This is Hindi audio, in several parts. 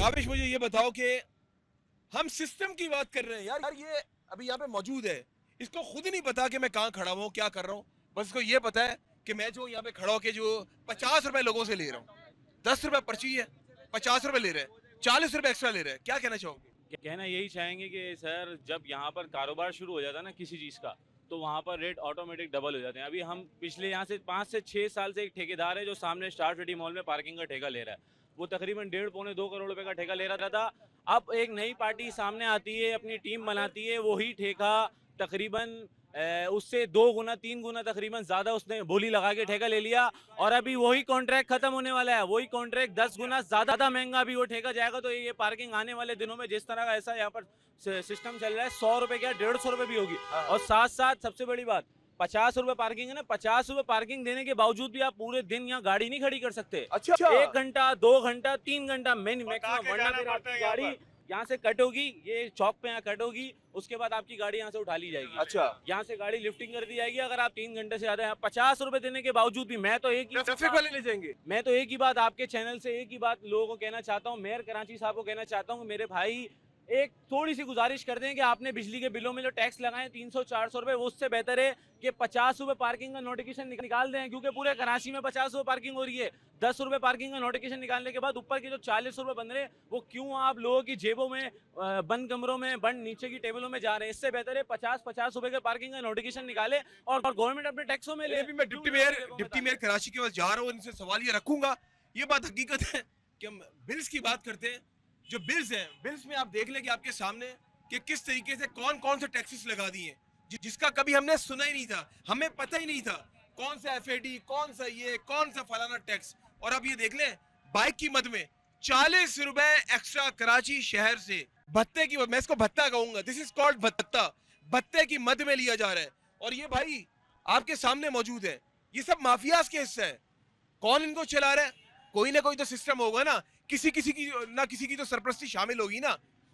काबिश मुझे ये बताओ कि हम सिस्टम की बात कर रहे हैं यार ये अभी यहाँ पे मौजूद है, इसको खुद ही नहीं पता कि मैं कहाँ खड़ा हूँ क्या कर रहा हूँ। बस इसको ये पता है कि मैं जो यहाँ पे खड़ा होकर जो 50 रुपए लोगों से ले रहा हूँ, 10 रुपए पर्ची है, 50 रुपए ले रहे हैं, 40 रुपए एक्स्ट्रा ले रहे हैं। क्या कहना चाहोगे? कहना यही चाहेंगे कि सर जब यहाँ पर कारोबार शुरू हो जाता है ना किसी चीज़ का, तो वहाँ पर रेट ऑटोमेटिक डबल हो जाते हैं। अभी हम पिछले यहाँ से 5 से 6 साल से एक ठेकेदार है जो सामने स्टार सिटी मॉल में पार्किंग का ठेका ले रहा है। वो तकरीबन 1.5 पौने 2 करोड़ रुपए का ठेका ले रहा था। अब एक नई पार्टी सामने आती है, अपनी टीम बनाती है, वही ठेका तकरीबन उससे 2 गुना 3 गुना तकरीबन ज़्यादा उसने बोली लगा के ठेका ले लिया। और अभी वही कॉन्ट्रैक्ट खत्म होने वाला है, वही कॉन्ट्रैक्ट 10 गुना ज़्यादा महंगा अभी वो ठेका जाएगा। तो ये पार्किंग आने वाले दिनों में जिस तरह का ऐसा यहाँ पर सिस्टम चल रहा है, 100 रुपए क्या 150 रुपए भी होगी। और साथ साथ सबसे बड़ी बात, 50 रुपए पार्किंग है ना, 50 रुपए पार्किंग देने के बावजूद भी आप पूरे दिन यहाँ गाड़ी नहीं खड़ी कर सकते। अच्छा 1 घंटा 2 घंटा 3 घंटा मैक्सिमम, वरना फिर आपकी गाड़ी यहाँ से कट होगी, ये चौक पे यहाँ कट होगी, उसके बाद आपकी गाड़ी यहाँ से उठा ली जाएगी। अच्छा यहाँ से गाड़ी लिफ्टिंग कर दी जाएगी। अगर आप 3 घंटे से ज्यादा यहाँ 50 रुपए देने के बावजूद भी मैं तो ट्रैफिक वाले ले जाएंगे। मैं तो एक ही बात आपके चैनल से एक ही बात लोगों को कहना चाहता हूँ, मेयर कराची साहब को कहना चाहता हूँ, मेरे भाई एक थोड़ी सी गुजारिश कर दें कि आपने बिजली के बिलों में जो टैक्स लगाए 300-400 रुपए, वो उससे बेहतर है कि 50 रुपए पार्किंग का नोटिफिकेशन निकाल दें। क्योंकि पूरे कराची में 50 रुपए पार्किंग हो रही है, 10 रुपए पार्किंग का नोटिफिकेशन निकालने के बाद ऊपर के जो 40 रुपए बन रहे हैं वो क्यों आप लोगों की जेबों में, बंद कमरों में, बंद नीचे की टेबलों में जा रहे हैं। इससे बेहतर है 50-50 रुपए के पार्किंग का नोटिफिकेशन निकाले और गवर्नमेंट अपने टैक्सों में ले। मैं डिप्टी मेयर कराची के पास जा रहा हूँ, इनसे सवाल ये रखूंगा। ये बात हकीकत है कि हम बिल्स की बात करते हैं, जो बिल्स हैं, बिल्स में आप देख लें कि आपके सामने कि किस तरीके से कौन कौन से टैक्सेस लगा दिए हैं जिसका कभी हमने सुना ही नहीं था, हमें पता ही नहीं था कौन सा एफएडी, कौन सा ये, कौन सा फलाना टैक्स। और अब ये देख लें बाइक की मद में 40 रुपए एक्स्ट्रा कराची शहर से भत्ते की, मैं इसको भत्ता कहूंगा, दिस इज कॉल्ड भत्ता, भत्ते की मद में लिया जा रहा है। और ये भाई आपके सामने मौजूद है, ये सब माफियाज के हिस्सा है। कौन इनको चला रहा है? कोई ना कोई तो सिस्टम होगा ना, किसी की तो सरपरस्ती शामिल होगी ना,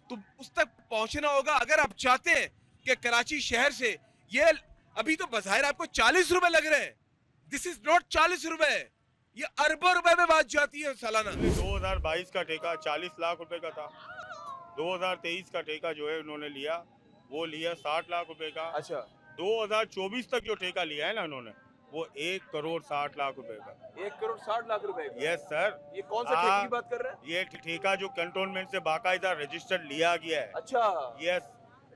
तो उस तक पहुंचना होगा। अगर आप चाहते हैं कि कराची शहर से ये, अभी तो बज़ाहिर आपको 40 रुपए लग रहे हैं, दिस इज नॉट 40 रुपए, ये अरबों रुपए में बात जाती है सालाना। 2022 का ठेका 40 लाख रुपए का था, 2023 का ठेका जो है उन्होंने लिया वो लिया 60 लाख रुपए का। अच्छा 2024 तक जो ठेका लिया है ना उन्होंने, वो 1,60,00,000 रुपए का। 1,60,00,000 रुपए? Yes sir. ये कौन सा ठेके की बात कर रहे हैं? ये ठेका जो कंटोनमेंट से बाकायदा रजिस्टर्ड लिया गया है। अच्छा यस।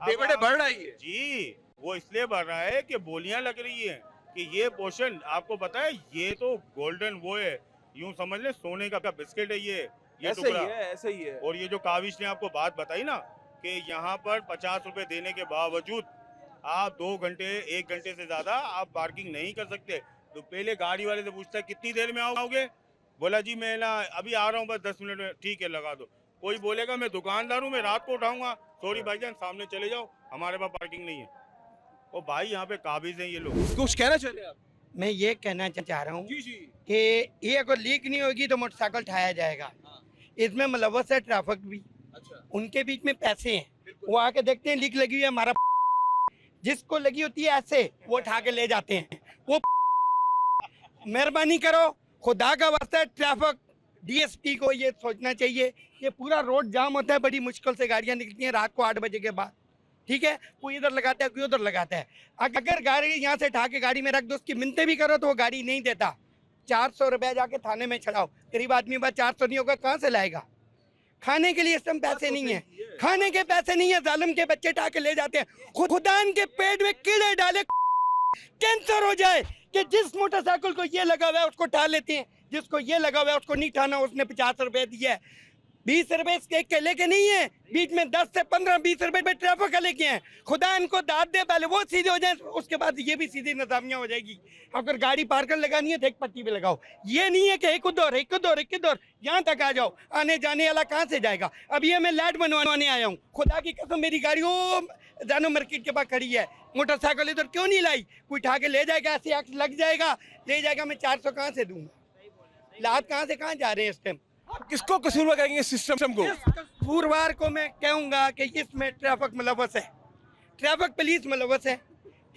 डे बाय डे बढ़ रहा है ये? जी, वो इसलिए बढ़ रहा है कि बोलियां लग रही है कि ये पोर्शन आपको पता है, ये तो गोल्डन वो है, यूं समझ ले सोने का बिस्किट है ये ऐसे ही है, ऐसे ही है। और ये जो काविश ने आपको बात बताई ना कि यहाँ पर 50 रुपए देने के बावजूद आप 2 घंटे 1 घंटे से ज्यादा आप पार्किंग नहीं कर सकते। तो पहले गाड़ी वाले से पूछता है कितनी देर में आओगे, बोला जी मैं ना अभी आ रहा हूँ बस 10 मिनट में, ठीक है लगा दो। कोई बोलेगा मैं दुकानदार हूँ, मैं रात को उठाऊंगा, सॉरी भाईजान सामने चले जाओ, हमारे पास पार्किंग नहीं है। ओ भाई यहाँ पे काबिज हैं ये लोग। कुछ कहना चाह रहे हैं आप? मैं ये कहना चाह रहा हूँ जी जी। कि ये अगर लीक नहीं होगी तो मोटरसाइकिल ठाया जाएगा। इसमें मुलव्वस है ट्रैफिक भी, अच्छा उनके बीच में पैसे हैं, वो आके देखते हैं लीक लगी हुई है, हमारा जिसको लगी होती है ऐसे वो उठा के ले जाते हैं। वो मेहरबानी करो, खुदा का वास्ता है, ट्रैफिक डीएसपी को ये सोचना चाहिए। ये पूरा रोड जाम होता है, बड़ी मुश्किल से गाड़ियाँ निकलती हैं रात को 8 बजे के बाद, ठीक है, कोई इधर लगाता है कोई उधर लगाता है। अगर गाड़ी यहाँ से उठा के गाड़ी में रख दो, उसकी मिन्नतें भी करो तो वो गाड़ी नहीं देता। 400 रुपया जाके थाने में चढ़ाओ, गरीब आदमी बात 400 नहीं होगा, कहाँ से लाएगा? खाने के लिए इस टाइम पैसे नहीं है, खाने के पैसे नहीं है, जालिम के बच्चे उठा के ले जाते हैं। खुदा के पेट में कीड़े डाले, कैंसर हो जाए कि जिस मोटरसाइकिल को ये लगा हुआ है उसको उठा लेते हैं, जिसको ये लगा हुआ है उसको नहीं उठाना, उसने 50 रुपए दिया है। 20 रुपए इसके के लेके नहीं है, बीच में 10 से 15-20 रुपए पे ट्रैफिक का लेके हैं। खुदा इनको दाद दे, पहले वो सीधे हो जाए, उसके बाद ये भी सीधी नजामिया हो जाएगी। अगर गाड़ी पार्कर लगानी है तो एक पट्टी पे लगाओ, ये नहीं है कि एक दौर यहाँ तक आ जाओ, आने जाने वाला कहाँ से जाएगा। अब ये मैं लाइट बनवाने आया हूँ, खुदा की कसम मेरी गाड़ी वो जानो मार्केट के पास खड़ी है, मोटरसाइकिल इधर क्यों नहीं लाई? कोई उठा के ले जाएगा, ऐसे एक्ट लग जाएगा, ले जाएगा, मैं 400 कहाँ से दूंगा? लात कहाँ से कहाँ जा रहे हैं इस टाइम? आप किसको कसूरवार कहेंगे सिस्टम को? पूर्वार को मैं कहूँगा कि इसमें ट्रैफिक मुलव्वस है, ट्रैफिक पुलिस मुलव्वस है,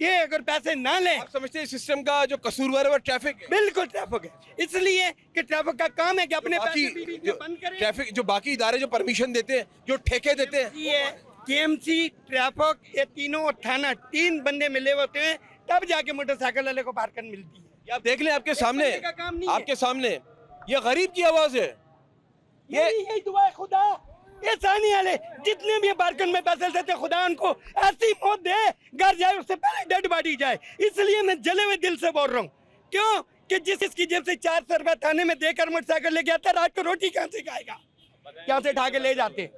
कि अगर पैसे ना ले, आप समझते हैं सिस्टम का जो कसूरवार है वो ट्रैफिक है? बिल्कुल ट्रैफिक है। इसलिए कि ट्रैफिक का काम है कि अपने पैसे बाकी बीच में जो बंद करें। ट्रैफिक जो बाकी इदारे जो परमिशन देते हैं, जो ठेके देते हैं, ये केएमसी, ट्रैफिक, ये तीनों और थाना, 3 बंदे मिले होते हैं, तब जाके मोटरसाइकिल वाले को पार्किंग मिलती है। ये आप देख लें आपके सामने, बंदे का काम नहीं है। आपके सामने ये गरीब की आवाज है। यही दुआ है खुदा, ये सानी वाले जितने भी पार्किंग में पैसे देते, खुदा उनको ऐसी मौत दे, घर जाए उससे पहले डेड बॉडी जाए। इसलिए मैं जले हुए दिल से बोल रहा हूँ, क्यों कि जिसकी जेब से 400 रुपए थाने में देकर मोटरसाइकिल लेके आता, रात को रोटी कहाँ से खाएगा, क्या से उठा के ले जाते।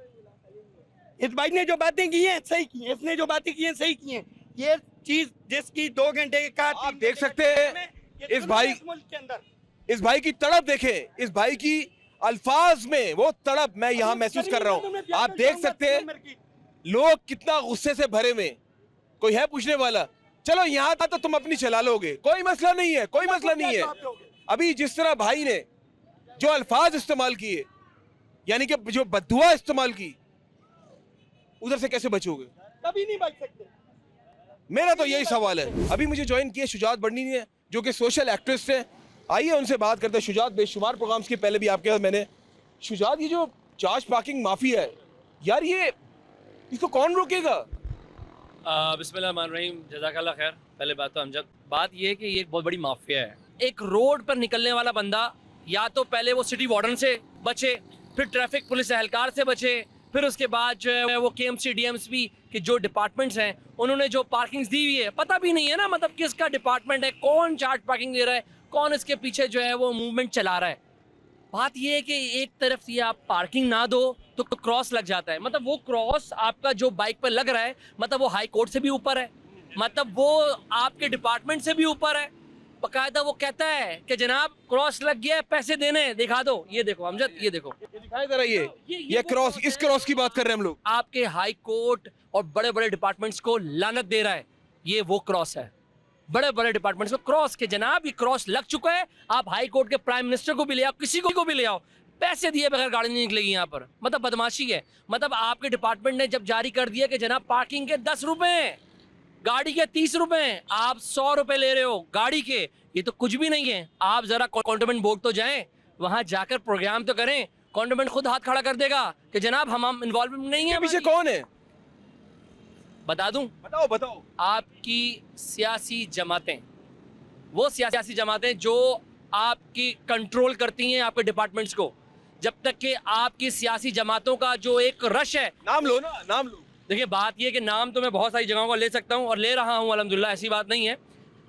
इस भाई ने जो बातें की हैं सही की हैं, इसने जो बातें की हैं सही की हैं। ये चीज जिसकी 2 घंटे का आप देख सकते हैं इस भाई, मुल्क के अंदर इस भाई की तड़प देखें, इस भाई की अल्फाज में वो तड़प मैं यहाँ महसूस कर रहा हूँ। आप देख सकते हैं लोग कितना गुस्से से भरे में। कोई है पूछने वाला? चलो यहाँ था तो तुम अपनी चला लोगे, कोई मसला नहीं है, कोई मसला नहीं है। अभी जिस तरह भाई ने जो अल्फाज इस्तेमाल किए, यानी कि जो बद्दुआ इस्तेमाल की, उधर से कैसे बचोगे? कभी नहीं बच सकते। मेरा तो यही सवाल है। अभी मुझे ज्वाइन किया शुजात बड़नी ने, जो कि सोशल एक्टिविस्ट है। आइए उनसे बात करते हैं। शुजात, बेशुमार प्रोग्राम्स के पहले भी आपके साथ मैंने, शुजात ये जो चार्ज पार्किंग माफिया है यार, ये इसको कौन रोकेगा? बिस्मिल्लाहिर्रहमानिर्रहीम, जज़ाकल्लाह खैर। पहले बात तो अमजद, बात ये है कि ये एक बहुत बड़ी माफिया है। एक रोड पर निकलने वाला बंदा या तो पहले वो सिटी वार्डन से बचे, फिर ट्रैफिक पुलिस एहलकार से बचे, फिर उसके बाद जो है वो केएमसी डीएमसी के जो डिपार्टमेंट्स हैं उन्होंने जो पार्किंग्स दी हुई है, पता भी नहीं है ना, मतलब किसका डिपार्टमेंट है, कौन चार्ज पार्किंग दे रहा है, कौन इसके पीछे जो है वो मूवमेंट चला रहा है। बात ये है कि एक तरफ से आप पार्किंग ना दो तो क्रॉस लग जाता है, मतलब वो क्रॉस आपका जो बाइक पर लग रहा है, मतलब वो हाई कोर्ट से भी ऊपर है, मतलब वो आपके डिपार्टमेंट से भी ऊपर है। बाकायदा वो कहता है कि जनाब क्रॉस लग गया है, पैसे देने, दिखा दो। ये देखो अमजद, ये देखो, दिखाई दे रहा है ये क्रॉस, इस क्रॉस की बात कर रहे हैं हम लोग। आपके हाई कोर्ट और बड़े बड़े डिपार्टमेंट्स को लानत दे रहा है। ये वो क्रॉस है, बड़े बड़े डिपार्टमेंट्स को क्रॉस के जनाब ये क्रॉस लग चुका है। आप हाई कोर्ट के प्राइम मिनिस्टर को भी ले आओ, किसी को भी ले आओ, पैसे दिए बगैर गाड़ी नहीं निकलेगी यहाँ पर। मतलब बदमाशी है। मतलब आपके डिपार्टमेंट ने जब जारी कर दिया कि जनाब पार्किंग के 10 रुपए, गाड़ी के 30 रुपए, आप 100 रुपए ले रहे हो गाड़ी के, ये तो कुछ भी नहीं है। आप जरा कंटोनमेंट बोर्ड तो जाएं, वहां जाकर प्रोग्राम तो करें। कंटोनमेंट खुद हाथ खड़ा कर देगा कि जनाब हम इन्वॉल्वमेंट नहीं है। पीछे कौन है बता दूं? बताओ बताओ। आपकी सियासी जमातें, वो सियासी जमातें जो आपकी कंट्रोल करती हैं आपके डिपार्टमेंट्स को। जब तक कि आपकी सियासी जमातों का जो एक रश है, नाम लो ना, नाम लो। देखिए बात ये कि नाम तो मैं बहुत सारी जगहों का ले सकता हूँ और ले रहा हूँ अल्हम्दुलिल्लाह, ऐसी बात नहीं है।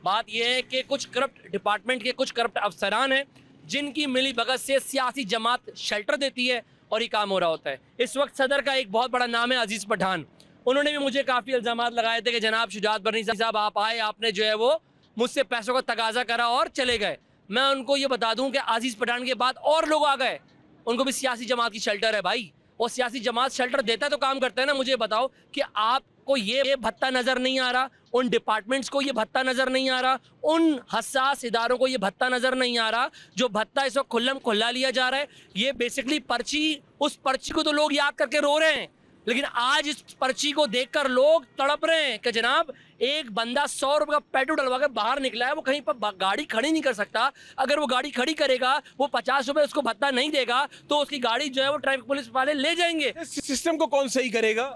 बात यह है कि कुछ करप्ट डिपार्टमेंट के कुछ करप्ट अफसरान हैं जिनकी मिली भगत से सियासी जमात शेल्टर देती है और ये काम हो रहा होता है। इस वक्त सदर का एक बहुत बड़ा नाम है अजीज़ पठान। उन्होंने भी मुझे काफ़ी इल्ज़ामात लगाए थे कि जनाब शुजात बरनी साहब आप आए, आपने जो है वो मुझसे पैसों का तकाजा करा और चले गए। मैं उनको ये बता दूं कि अजीज़ पठान के बाद और लोग आ गए, उनको भी सियासी जमात की शेल्टर है भाई। और सियासी जमात शेल्टर देता है तो काम करता है ना। मुझे बताओ कि आपको ये भत्ता नज़र नहीं आ रहा, उन डिपार्टमेंट्स को ये भत्ता नज़र नहीं आ रहा, उन हसास इदारों को ये भत्ता नज़र नहीं आ रहा जो भत्ता इस वक्त खुल्लम खुल्ला लिया जा रहा है। ये बेसिकली पर्ची, उस पर्ची को तो लोग याद करके रो रहे हैं, लेकिन आज इस पर्ची को देखकर लोग तड़प रहे हैं कि जनाब एक बंदा 100 रुपये का पेट्रोल डलवा के बाहर निकला है, वो कहीं पर गाड़ी खड़ी नहीं कर सकता। अगर वो गाड़ी खड़ी करेगा, वो 50 रुपये उसको भत्ता नहीं देगा तो उसकी गाड़ी जो है वो ट्रैफिक पुलिस वाले ले जाएंगे। सिस्टम को कौन सही करेगा?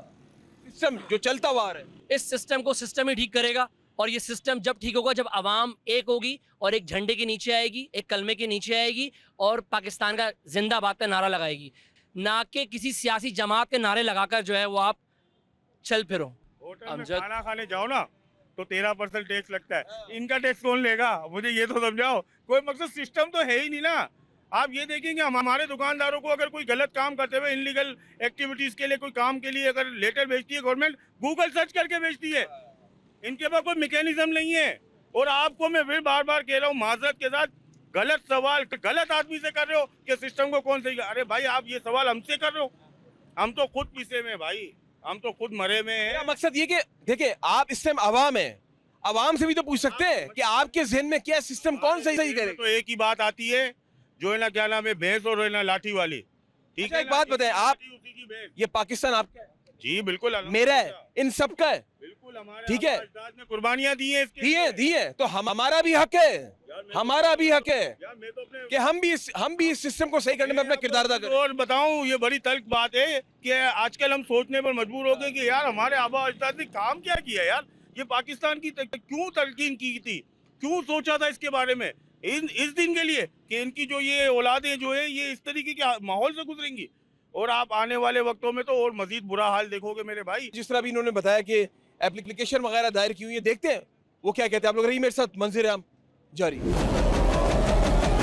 सिस्टम जो चलता हुआ है, इस सिस्टम को सिस्टम ही ठीक करेगा। और ये सिस्टम जब ठीक होगा जब आवाम एक होगी और एक झंडे के नीचे आएगी, एक कलमे के नीचे आएगी और पाकिस्तान का जिंदाबाद का नारा लगाएगी, ना कि किसी सियासी जमात के नारे लगाकर जो है वो आप चल फिरो। होटल में खाना खाने जाओ ना तो 13% टैक्स लगता है, इनका टैक्स कौन लेगा? मुझे ये तो समझाओ। कोई मकसद सिस्टम तो है ही नहीं ना। आप ये देखेंगे हमारे दुकानदारों को अगर कोई गलत काम करते हुए इनलीगल एक्टिविटीज के लिए कोई काम के लिए अगर लेटर भेजती है गवर्नमेंट, गूगल सर्च करके भेजती है। इनके पास कोई मैकेनिज्म नहीं है। और आपको मैं फिर बार बार कह रहा हूँ माजरत के साथ, गलत सवाल गलत आदमी से कर रहे हो कि सिस्टम को कौन सही। अरे भाई आप ये सवाल हमसे कर रहे हो, हम तो खुद पीछे में भाई, हम तो खुद मरे में मेरा हैं। मकसद ये कि देखिए आप इस टाइम आवाम है, आवाम से भी तो पूछ सकते हैं कि आपके जहन में क्या सिस्टम कौन सही करेगा। तो एक ही बात आती है जो है ना, क्या नाम है, भैंस और है ना लाठी वाली। ठीक अच्छा, है एक ना? बात बताएं आप, उसी की भैंस। ये पाकिस्तान आपका है, जी बिल्कुल मेरा है, इन सबका है। बिल्कुल बिल्कुल हमारे ठीक है। अजदाद ने कुर्बानियां दी हैं इसके दी है लिए। दी है, तो हमारा भी हक है, यार मैं हमारा भी हक है यार मैं तो अपने कि हम भी इस सिस्टम को सही करने में अपना किरदार अदा करें। और बताऊं, ये बड़ी तल्ख बात है कि आजकल हम सोचने पर मजबूर हो गए कि यार हमारे आबा अजदाद ने काम क्या किया यार। ये पाकिस्तान की क्यों तलकीन की थी, क्यों सोचा था इसके बारे में इस दिन के लिए कि इनकी जो ये औलादें जो है ये इस तरीके के माहौल से गुजरेंगी, और आप आने वाले वक्तों में तो और मजीद बुरा हाल देखोगे मेरे भाई। जिस तरह भी इन्होंने बताया कि एप्लीकेशन वगैरह दायर की हुई है, देखते हैं वो क्या कहते हैं। आप लोग रही मेरे साथ, मंजर आम जारी।